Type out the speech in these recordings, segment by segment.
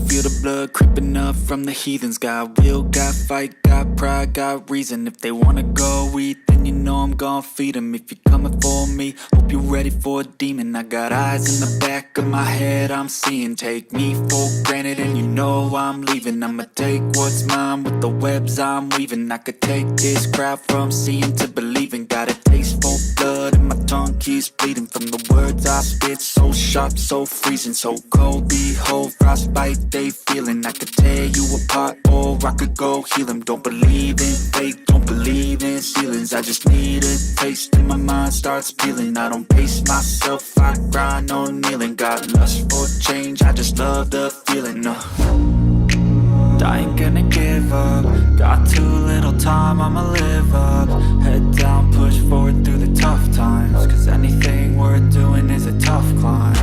feel the blood creeping up from the heathens. Got will, got fight, got pride, got reason. If they wanna go eat, then you know I'm gon' feed them. If you're coming for me, hope you're ready for a demon. I got eyes in the back of my head, I'm seeing. Take me for granted and you know I'm leaving. I'ma take what's mine with the webs I'm weaving. I could take this crowd from seeing to believing. Got a taste for blood and my tongue keeps bleeding. From the words I spit, so sharp, so freezing, so cold. Behold, frostbite they feeling. I could tear you apart or I could go heal them. Don't believe in fate, don't believe in ceilings. I just need a taste and my mind starts peeling. I don't pace myself, I grind on kneeling. Got lust for change, I just love the feeling. I ain't gonna give up. Got too little time, I'ma live up. Head down, push forward through the tough times. Cause anything worth doing is a tough climb.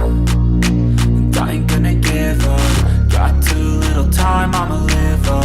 And I ain't gonna give up. Got too little time, I'ma live up.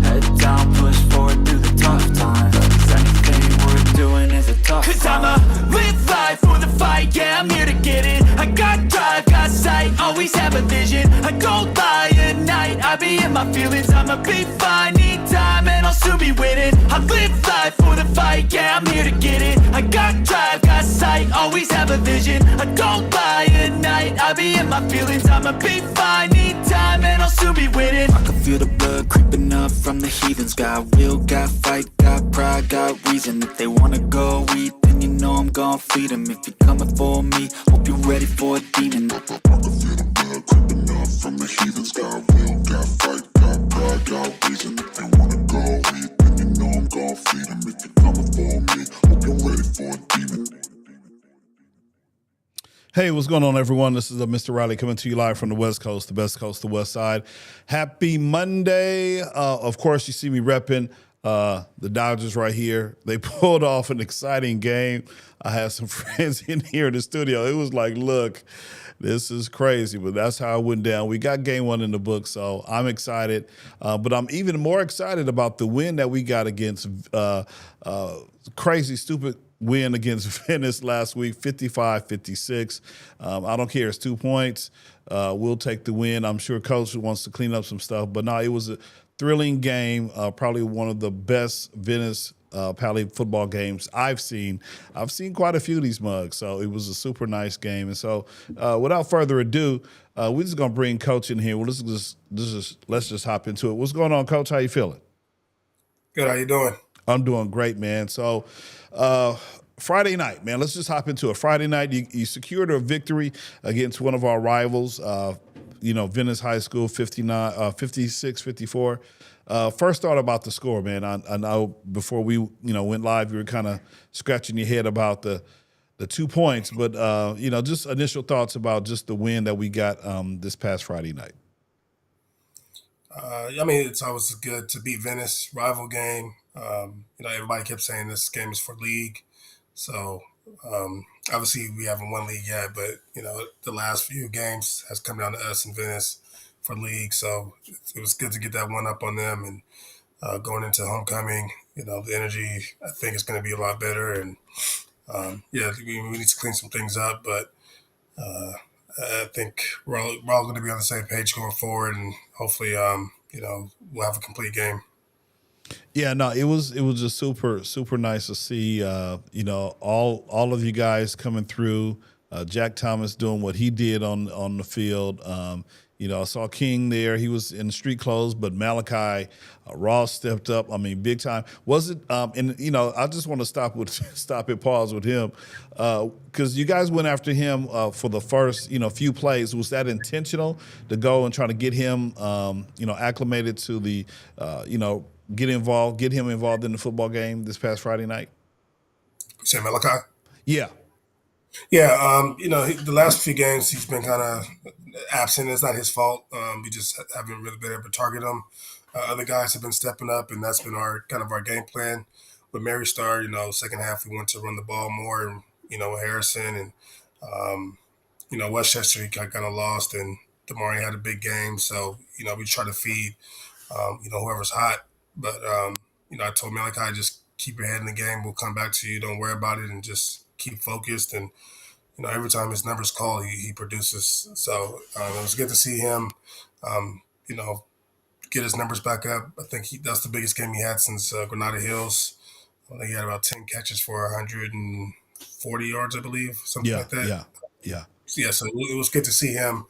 Head down, push forward through the tough times. Cause anything worth doing is a tough climb. Cause I'ma live life for the fight, yeah, I'm here to get it. I got drive, got sight, always have a vision. I go by at night, I be in my feelings. I'ma be fine, need time, and I'll soon be winning. I live life for the fight, yeah, I'm here to get it. I got drive, got sight, always have a vision. I don't lie at night, I be in my feelings. I'ma be fine, need time, and I'll soon be winning. I can feel the blood creeping up from the heathens. Got will, got fight, got pride, got reason. If they wanna go eat, then you know I'm gon' feed them. If you're coming for me, hope you're ready for a demon. I can feel the blood creeping up from the heathens. Got will, got fight, got pride, got reason. If they wanna go eat, then you know I'm gon' feed them. If you're coming for me, hope you're ready for a demon. Hey, what's going on, everyone? This is Mr. Riley coming to you live from the West Coast, the best coast, the West Side. Happy Monday. Of course, you see me repping the Dodgers right here. They pulled off an exciting game. I had some friends in here in the studio. It was like, look, this is crazy, but that's how it went down. We got game one in the book, so I'm excited. But I'm even more excited about the win that we got against crazy, stupid win against Venice last week, 55-56. I don't care. It's 2 points. We'll take the win. I'm sure Coach wants to clean up some stuff. But no, it was a thrilling game, probably one of the best Venice Pali football games I've seen. I've seen quite a few of these mugs, so it was a super nice game. And so without further ado, we're just going to bring Coach in here. Well, let's just hop into it. What's going on, Coach? How you feeling? Good. How you doing? I'm doing great, man. So Friday night, man, let's just hop into it. Friday night, you secured a victory against one of our rivals, Venice High School, 56-54. First thought about the score, man. I know before we went live, you were kind of scratching your head about the 2 points, but just initial thoughts about just the win that we got this past Friday night. It's always good to beat Venice, rival game. Everybody kept saying this game is for league. So obviously we haven't won league yet, but the last few games has come down to us and Venice for league. So it was good to get that one up on them, and going into homecoming, the energy I think is going to be a lot better. And we need to clean some things up, but I think we're all going to be on the same page going forward, and hopefully we'll have a complete game. Yeah, no, it was just super nice to see all of you guys coming through. Jack Thomas doing what he did on the field. I saw King there. He was in street clothes, but Malachi Ross stepped up. I mean, big time. Was it? I just want to stop and pause with him because you guys went after him for the first few plays. Was that intentional to go and try to get him acclimated to the get him involved in the football game this past Friday night? You say Malachi? Yeah. Yeah, the last few games he's been kind of absent. It's not his fault. We just haven't really been able to target him. Other guys have been stepping up, and that's been our game plan. With Mary Star, second half we want to run the ball more, and with Harrison and Westchester he got kind of lost, and Damari had a big game, so we try to feed whoever's hot. But I told Malachi, just keep your head in the game. We'll come back to you. Don't worry about it, and just keep focused. And every time his number's called, he produces. So it was good to see him. get his numbers back up. I think that's the biggest game he had since Granada Hills. I think he had about 10 catches for 140 yards, I believe, something Yeah, like that. yeah, yeah. So, yeah, so it was good to see him,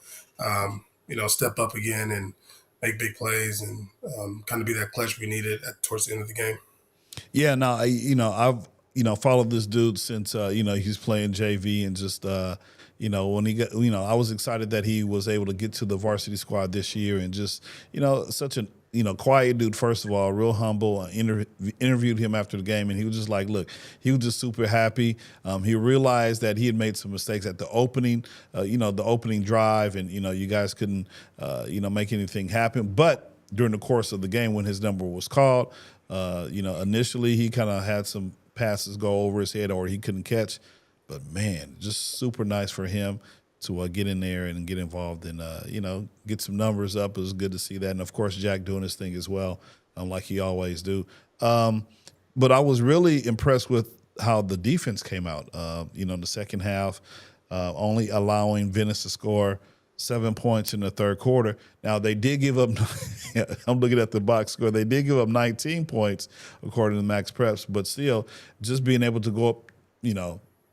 step up again and make big plays and kind of be that clutch we needed towards the end of the game. Yeah, no, I've followed this dude since he's playing JV and just when he got I was excited that he was able to get to the varsity squad this year and just such a quiet dude, first of all, real humble. I interviewed him after the game and he was just like, look, he was just super happy. He realized that he had made some mistakes at the opening drive and you guys couldn't make anything happen, but during the course of the game when his number was called, initially he kind of had some passes go over his head or he couldn't catch. But, man, just super nice for him to get in there and get involved and, get some numbers up. It was good to see that. And, of course, Jack doing his thing as well, like he always do. But I was really impressed with how the defense came out, in the second half, only allowing Venice to score 7 points in the third quarter. Now, they did give up – I'm looking at the box score. They did give up 19 points, according to MaxPreps, but still just being able to go up,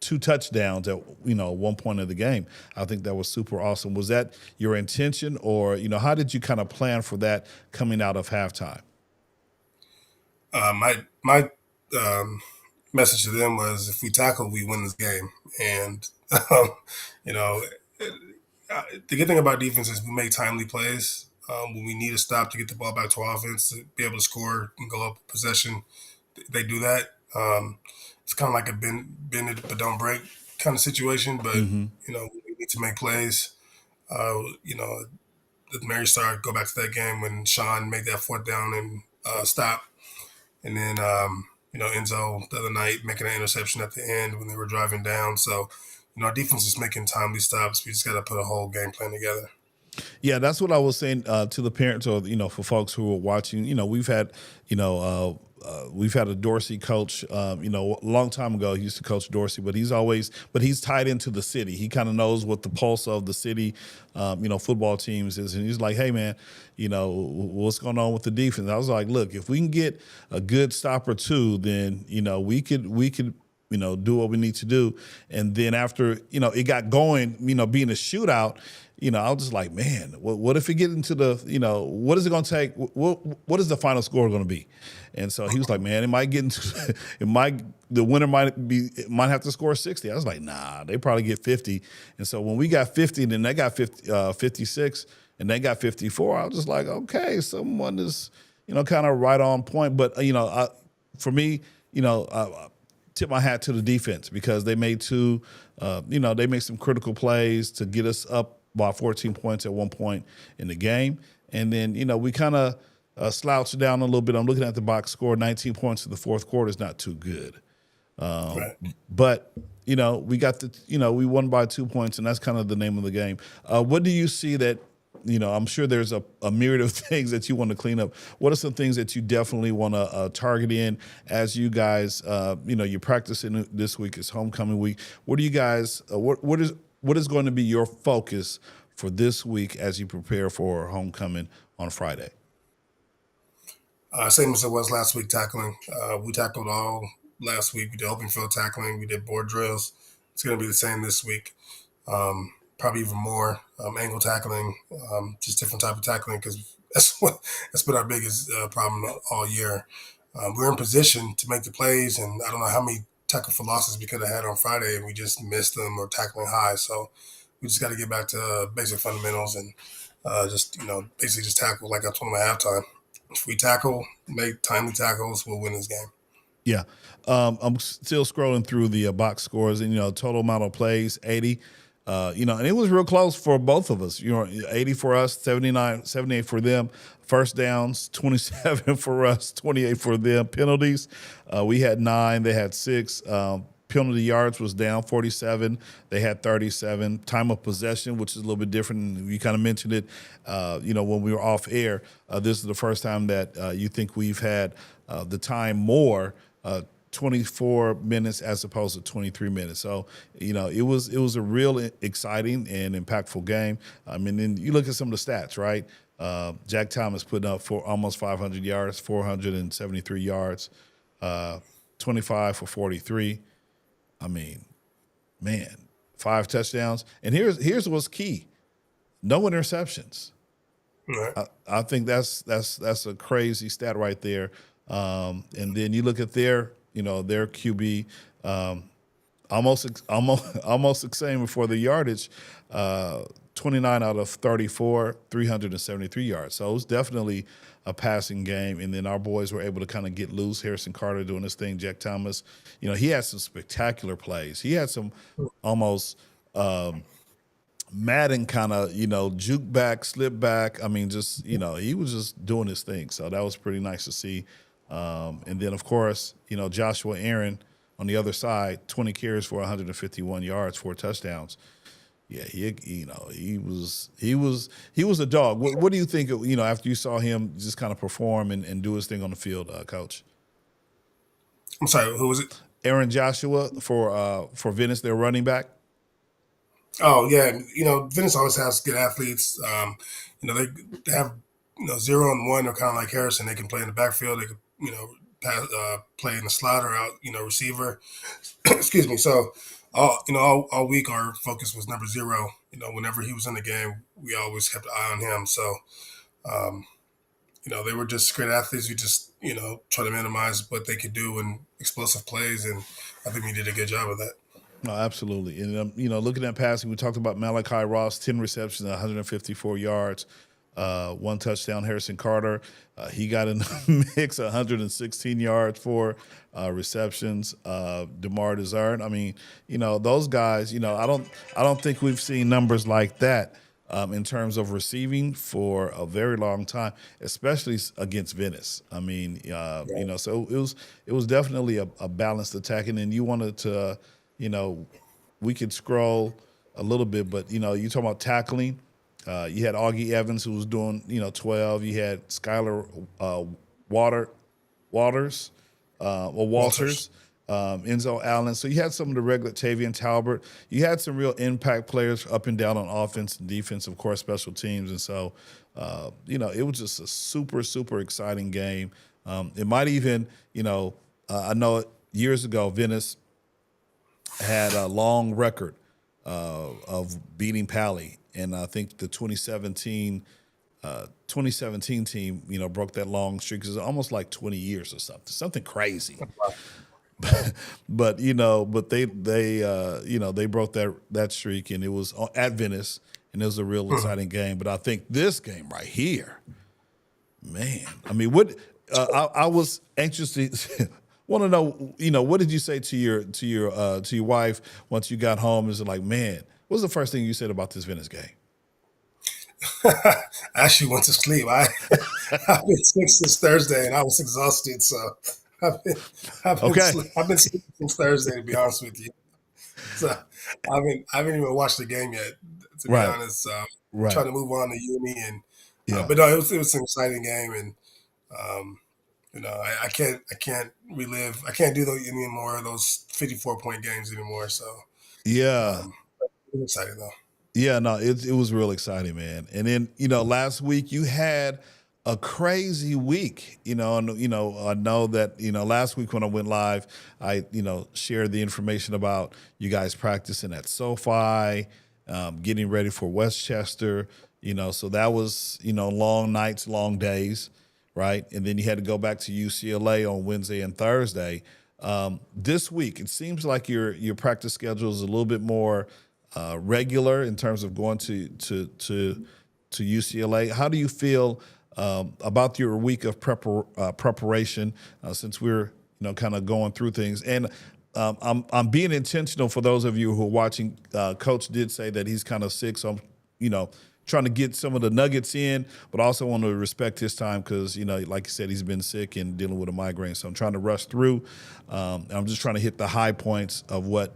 2 touchdowns at, one point of the game. I think that was super awesome. Was that your intention or, how did you kind of plan for that coming out of halftime? My message to them was if we tackle, we win this game. And, the good thing about defense is we make timely plays. When we need a stop to get the ball back to our offense, to be able to score and go up possession, they do that. It's kind of like a bend it but don't break kind of situation. But, we need to make plays. The Mary Star, go back to that game when Sean made that fourth down and stop. And then, Enzo the other night making an interception at the end when they were driving down. So, our defense is making timely stops. We just got to put a whole game plan together. Yeah, that's what I was saying to the parents or, for folks who are watching. We've had, we've had a Dorsey coach, a long time ago. He used to coach Dorsey, but he's tied into the city. He kind of knows what the pulse of the city, football teams is. And he's like, hey, man, what's going on with the defense? I was like, look, if we can get a good stop or two, then, we could do what we need to do. And then after, it got going, being a shootout, I was just like, man, what if we get into the, what is it going to take? What is the final score going to be? And so he was like, man, it might get into, the winner might have to score 60. I was like, nah, they probably get 50. And so when we got 50, then they got 56 and they got 54, I was just like, okay, someone is, kind of right on point. But, for me, I tip my hat to the defense because they made they made some critical plays to get us up by 14 points at one point in the game. And then, we kind of slouched down a little bit. I'm looking at the box score, 19 points in the fourth quarter is not too good. Right. But, we got we won by 2 points, and that's kind of the name of the game. What do you see that, I'm sure there's a myriad of things that you want to clean up. What are some things that you definitely want to target in as you guys, you're practicing this week, it's homecoming week. What do you guys, what is going to be your focus for this week as you prepare for homecoming on Friday? Same as it was last week, tackling. We tackled all last week. We did open field tackling. We did board drills. It's going to be the same this week. Probably even more angle tackling, just different type of tackling because that's been our biggest problem all year. We're in position to make the plays, and I don't know how many tackle for losses we could have had on Friday, and we just missed them or tackling high. So we just got to get back to basic fundamentals and basically just tackle like I told them at halftime. If we tackle, make timely tackles, we'll win this game. Yeah. I'm still scrolling through the box scores and, total amount of plays, 80. And it was real close for both of us. 80 for us, 78 for them. First downs, 27 for us, 28 for them. Penalties, we had 9, they had 6. Penalty yards was down 47. They had 37. Time of possession, which is a little bit different. You kind of mentioned it, when we were off air. This is the first time that you think we've had the time more. 24 minutes as opposed to 23 minutes. So, it was a real exciting and impactful game. I mean, then you look at some of the stats, right? Jack Thomas putting up for almost 500 yards, 473 yards, 25 for 43. I mean, man, 5 touchdowns. And here's what's key: no interceptions. Right. I think that's a crazy stat right there. And then you look at their QB, almost the same for the yardage, 29 out of 34, 373 yards. So it was definitely a passing game. And then our boys were able to kind of get loose. Harrison Carter doing his thing. Jack Thomas, he had some spectacular plays. He had some almost Madden kind of, juke back, slip back. I mean, just, he was just doing his thing. So that was pretty nice to see. And then, of course, Joshua Aaron on the other side, 20 carries for 151 yards, 4 touchdowns. Yeah, he was a dog. What do you think, after you saw him just kind of perform and do his thing on the field, Coach? I'm sorry, who was it? Aaron Joshua for Venice, their running back. Oh yeah, Venice always has good athletes. They have 0 and 1. They're kind of like Harrison. They can play in the backfield. They can play in the slot or out receiver. Excuse me. So all week our focus was number 0. Whenever he was in the game, we always kept an eye on him. So they were just great athletes. We just try to minimize what they could do in explosive plays, and I think we did a good job of that. No, absolutely. And, looking at passing, we talked about Malachi Ross, 10 receptions, 154 yards, 1 touchdown. Harrison Carter, he got in the mix, 116 yards, 4 receptions. DeMar Desert. I mean, those guys, I don't think we've seen numbers like that in terms of receiving for a very long time, especially against Venice. I mean, so it was definitely a balanced attack. And then you wanted to, we could scroll a little bit, but, you talk about tackling. You had Augie Evans, who was doing, 12. You had Skylar Walters, Enzo Allen. So you had some of the regular Tavian Talbot. You had some real impact players up and down on offense and defense, of course, special teams. And so, it was just a super, super exciting game. It might even, I know years ago, Venice had a long record of beating Pali. And I think the 2017 team, broke that long streak. It was almost like 20 years or something crazy. But they broke that streak, and it was at Venice, and it was a real exciting game. But I think this game right here, man, I mean, I was anxious to want to know, what did you say to your wife once you got home? Is it like, man, what was the first thing you said about this Venice game? I actually went to sleep. I've been sick since Thursday, and I was exhausted. So I've been sleeping since Thursday, to be honest with you. So I haven't even watched the game yet, to be honest. Trying to move on to uni, and but no, it was an exciting game, and I can't relive. I can't do any more of those 54-point games anymore. So it was exciting though. Yeah, no, it was real exciting, man. And then, last week you had a crazy week, and, I know that, last week when I went live, I, shared the information about you guys practicing at SoFi, getting ready for Westchester, so that was, long nights, long days, right? And then you had to go back to UCLA on Wednesday and Thursday. This week, it seems like your practice schedule is a little bit more regular in terms of going to UCLA. How do you feel about your week of preparation since we're kind of going through things? And I'm being intentional for those of you who are watching. Coach did say that he's kind of sick, so I'm trying to get some of the nuggets in, but also want to respect his time because like you said, he's been sick and dealing with a migraine. So I'm trying to rush through. I'm just trying to hit the high points of what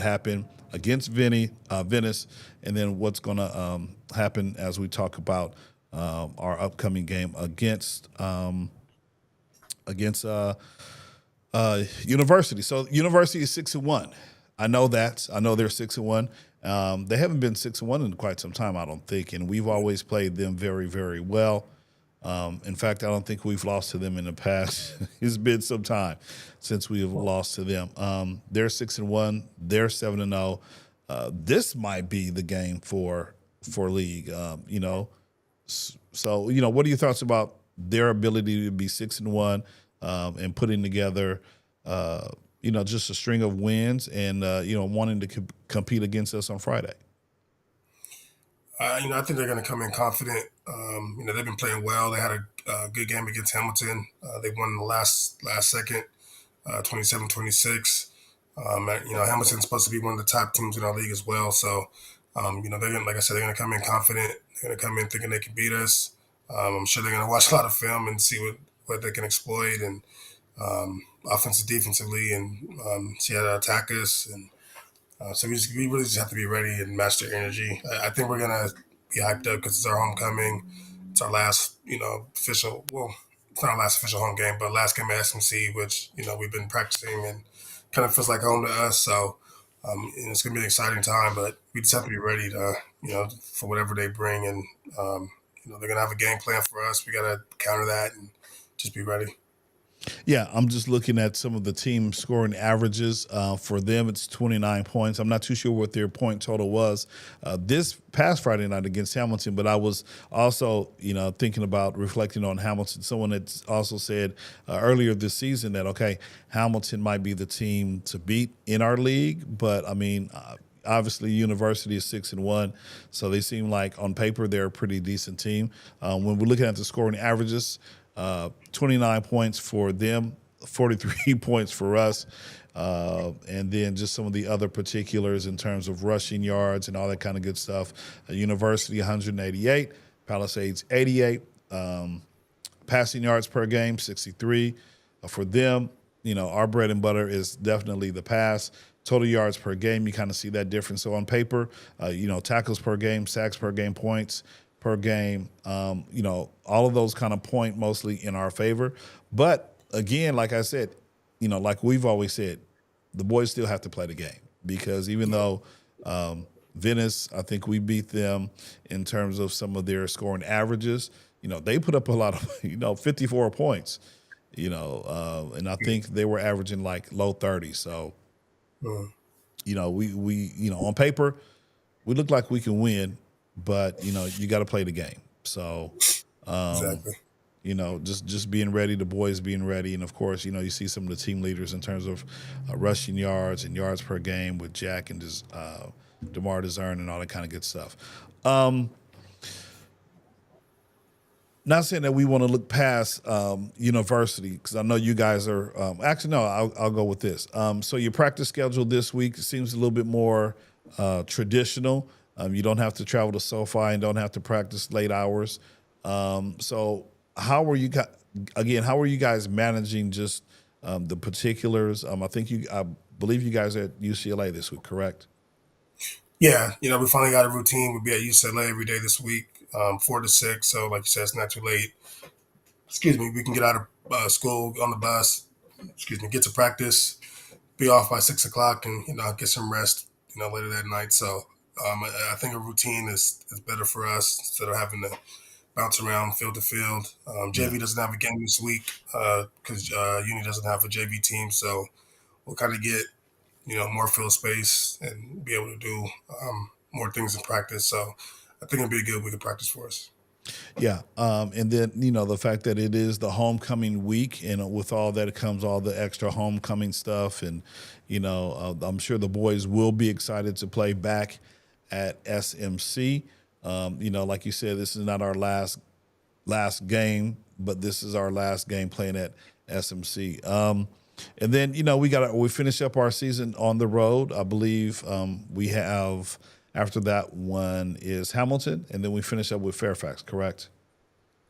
happened against Venice, and then what's going to happen as we talk about our upcoming game against University. So University is 6-1. I know that. I know they're 6-1. They haven't been 6-1 in quite some time, I don't think, and we've always played them very, very well. In fact, I don't think we've lost to them in the past. It's been some time since we have lost to them. They're 6-1. They're 7-0. This might be the game for league. So what are your thoughts about their ability to be 6-1 and putting together, just a string of wins and wanting to compete against us on Friday? I think they're going to come in confident. They've been playing well. They had a good game against Hamilton. They won in the last second, 27-26. Hamilton's supposed to be one of the top teams in our league as well. So, they're going, like I said, they're going to come in confident. They're going to come in thinking they can beat us. I'm sure they're going to watch a lot of film and see what they can exploit and offensive, defensively, and see how to attack us. And so we really just have to be ready and match their energy. I think we're gonna be hyped up because it's our homecoming. It's our last, official. Well, it's not our last official home game, but last game at SMC, which we've been practicing and kind of feels like home to us. So it's gonna be an exciting time, but we just have to be ready to, for whatever they bring, and they're gonna have a game plan for us. We gotta counter that and just be ready. Yeah, I'm just looking at some of the team scoring averages. For them, it's 29 points. I'm not too sure what their point total was this past Friday night against Hamilton, but I was also, thinking about reflecting on Hamilton. Someone had also said earlier this season that, okay, Hamilton might be the team to beat in our league, but, obviously, University is 6-1, so they seem like on paper they're a pretty decent team. When we're looking at the scoring averages, 29 points for them, 43 points for us, and then just some of the other particulars in terms of rushing yards and all that kind of good stuff. University 188, Palisades 88, passing yards per game 63. For them, our bread and butter is definitely the pass. Total yards per game, you kind of see that difference. So on paper, tackles per game, sacks per game, points per game, all of those kind of point mostly in our favor. But again, like I said, like we've always said, the boys still have to play the game, because even though Venice, I think we beat them in terms of some of their scoring averages, they put up a lot of, 54 points, and I think they were averaging like low 30s. So, we on paper, we look like we can win, but you got to play the game. So, Exactly. just being ready, the boys being ready, and of course, you see some of the team leaders in terms of rushing yards and yards per game with Jack and DeMar DeZern and all that kind of good stuff. Not saying that we want to look past University, because I know you guys are actually no. I'll go with this. So your practice schedule this week seems a little bit more traditional. You don't have to travel to SoFi and don't have to practice late hours. So how are you guys managing just the particulars? I believe you guys are at UCLA this week, correct? Yeah, we finally got a routine. We'll be at UCLA every day this week, 4 to 6. So, like you said, it's not too late. Excuse me. We can get out of school on the bus. Get to practice, be off by 6 o'clock, and get some rest. Later that night. So, I think a routine is better for us instead of having to bounce around field to field. JV doesn't have a game this week because Uni doesn't have a JV team. So we'll kind of get more field space and be able to do more things in practice. So I think it'll be a good week of practice for us. Yeah, and then the fact that it is the homecoming week, and with all that comes all the extra homecoming stuff, and I'm sure the boys will be excited to play back at SMC. Like you said, this is not our last game, but this is our last game playing at SMC. And then we finish up our season on the road. I believe we have. After that one is Hamilton, and then we finish up with Fairfax, correct?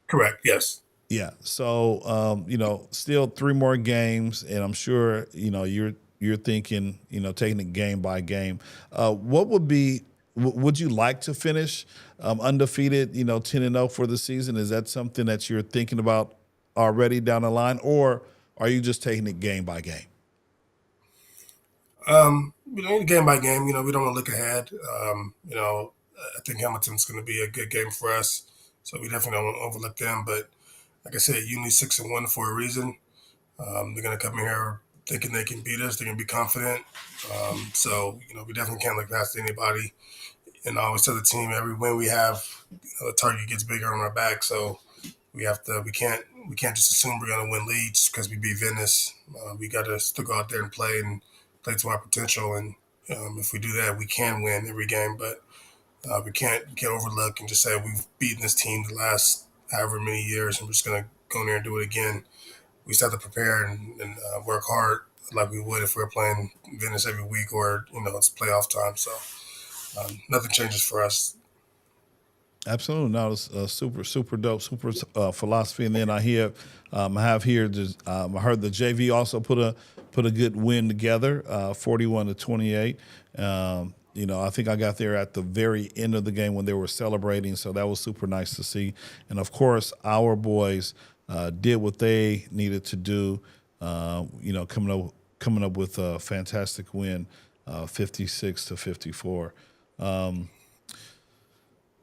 Correct, yes. Yeah. So, still 3 more games, and I'm sure, you're thinking, taking it game by game. Would you like to finish undefeated, 10-0 for the season? Is that something that you're thinking about already down the line? Or or are you just taking it game by game? Game by game, we don't want to look ahead. I think Hamilton's going to be a good game for us, so we definitely don't want to overlook them. But like I said, Uni's 6-1 for a reason. They're going to come in here thinking they can beat us. They're going to be confident. We definitely can't look past anybody. And I always tell the team, every win we have, the target gets bigger on our back. So we can't just assume we're going to win leads because we beat Venice. We got to still go out there and play to our potential. And if we do that, we can win every game. But we can't overlook and just say we've beaten this team the last however many years, and we're just going to go in there and do it again. We just have to prepare and work hard like we would if we were playing Venice every week or, it's playoff time. So nothing changes for us. Absolutely. No, it's super dope, super philosophy. And then I heard the JV also put a good win together, 41-28. I think I got there at the very end of the game when they were celebrating, so that was super nice to see. And of course, our boys did what they needed to do. Coming up with a fantastic win, 56-54.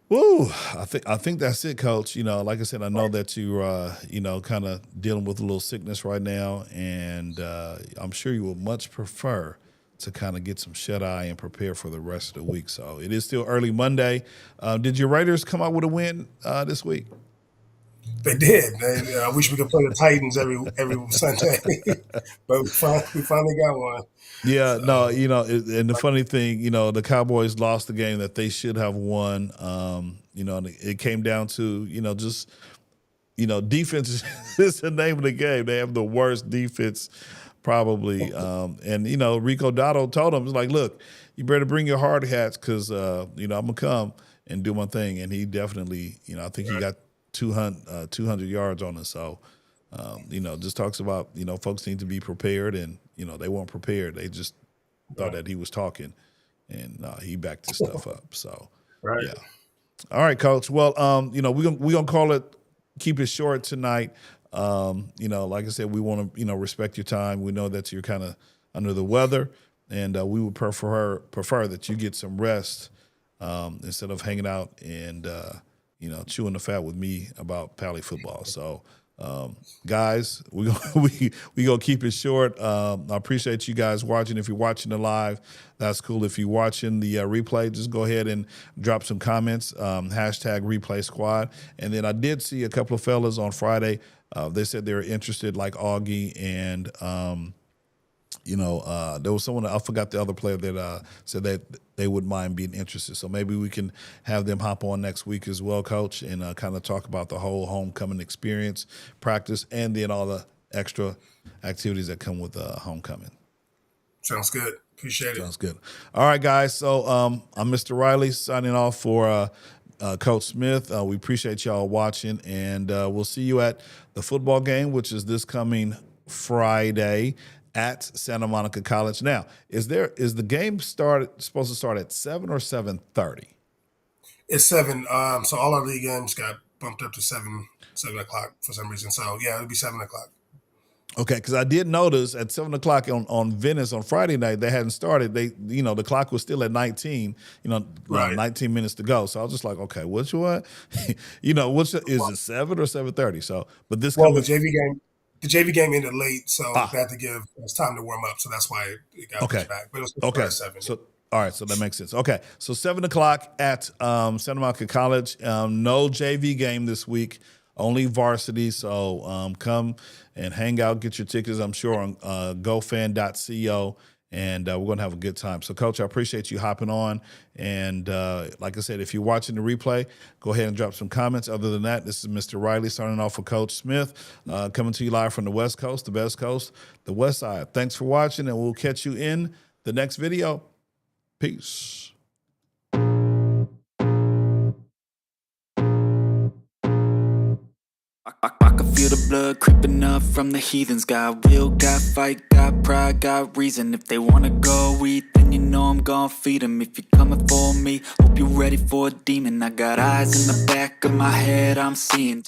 Woo! I think that's it, Coach. Like I said, I know that you're kind of dealing with a little sickness right now, and I'm sure you would much prefer to kind of get some shut-eye and prepare for the rest of the week. So it is still early Monday. Did your Raiders come out with a win this week? They did. I wish we could play the Titans every Sunday, but we finally got one. Yeah, no, and the funny thing, the Cowboys lost the game that they should have won. And it came down to, defense is the name of the game. They have the worst defense probably. And Rico Dotto told him, it's like, look, you better bring your hard hats because, I'm going to come and do my thing. And he definitely, I think he got 200 yards on us. So, just talks about, folks need to be prepared, and, they weren't prepared. They just thought that he was talking, and he backed his stuff up. So, right. Yeah. All right, Coach. Well, we're gonna call it, keep it short tonight. Like I said, we want to, respect your time. We know that you're kind of under the weather, and we would prefer that you get some rest instead of hanging out and, chewing the fat with me about Pali football. So, guys, we gonna keep it short. I appreciate you guys watching. If you're watching it live, that's cool. If you're watching the replay, just go ahead and drop some comments, hashtag replay squad. And then I did see a couple of fellas on Friday. They said they were interested, like Augie, and there was someone, I forgot the other player that said that they wouldn't mind being interested. So maybe we can have them hop on next week as well, Coach, and kind of talk about the whole homecoming experience, practice, and then all the extra activities that come with homecoming. Sounds good. Appreciate it. Sounds good. All right, guys. So I'm Mr. Riley signing off for Coach Smith. We appreciate y'all watching, and we'll see you at the football game, which is this coming Friday at Santa Monica College. Now, is the game supposed to start at 7 or 7:30? It's 7. So all our league games got bumped up to 7 o'clock for some reason. So yeah, it'll be 7 o'clock. Okay, because I did notice at 7 o'clock on Venice on Friday night they hadn't started. They, the clock was still at 19. Right. 19 minutes to go. So I was just like, okay, is it 7 or 7:30? So, but this the JV game ended late, so they had to give us time to warm up. So that's why it got pushed back. But it was okay. At 7. So all right, so that makes sense. Okay, so 7 o'clock at Santa Monica College. No JV game this week. Only varsity, so come and hang out, get your tickets, I'm sure, on gofan.co, and we're going to have a good time. So, Coach, I appreciate you hopping on, and like I said, if you're watching the replay, go ahead and drop some comments. Other than that, this is Mr. Riley signing off for Coach Smith, coming to you live from the West Coast, the best coast, the West Side. Thanks for watching, and we'll catch you in the next video. Peace. I can feel the blood creeping up from the heathens. Got will, got fight, got pride, got reason. If they wanna go eat, then I'm gon' feed them. If you're coming for me, hope you're ready for a demon. I got eyes in the back of my head, I'm seeing.